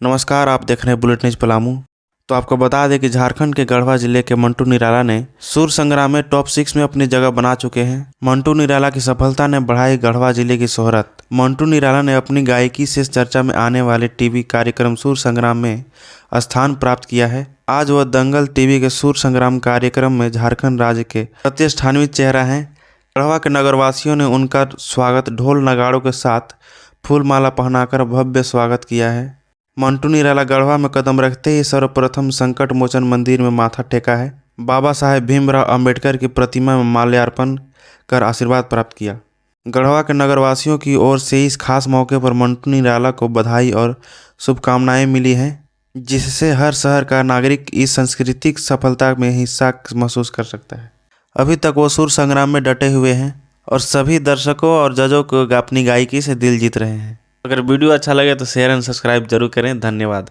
नमस्कार, आप देख रहे हैं बुलेट न्यूज पलामू। तो आपको बता दें कि झारखंड के गढ़वा जिले के मंटू निराला ने सूर संग्राम में टॉप 6 में अपनी जगह बना चुके हैं। मंटू निराला की सफलता ने बढ़ाई गढ़वा जिले की शोहरत। मंटू निराला ने अपनी गायकी से चर्चा में आने वाले टीवी कार्यक्रम सूर संग्राम में स्थान प्राप्त किया है। आज वह दंगल टीवी के सूर संग्राम कार्यक्रम में झारखंड राज्य के प्रतिष्ठानीय चेहरा हैं। गढ़वा के नगरवासियों ने उनका स्वागत ढोल नगाड़ों के साथ फूल माला पहनाकर भव्य स्वागत किया है। मंटू निराला गढ़वा में कदम रखते ही सर्वप्रथम संकट मोचन मंदिर में माथा टेका है। बाबा साहेब भीमराव अंबेडकर की प्रतिमा में माल्यार्पण कर आशीर्वाद प्राप्त किया। गढ़वा के नगरवासियों की ओर से इस खास मौके पर मंटू निराला को बधाई और शुभकामनाएं मिली हैं, जिससे हर शहर का नागरिक इस सांस्कृतिक सफलता में हिस्सा महसूस कर सकता है। अभी तक वो सूर संग्राम में डटे हुए हैं और सभी दर्शकों और जजों को अपनी गायकी से दिल जीत रहे हैं। अगर वीडियो अच्छा लगे तो शेयर एंड सब्सक्राइब जरूर करें। धन्यवाद।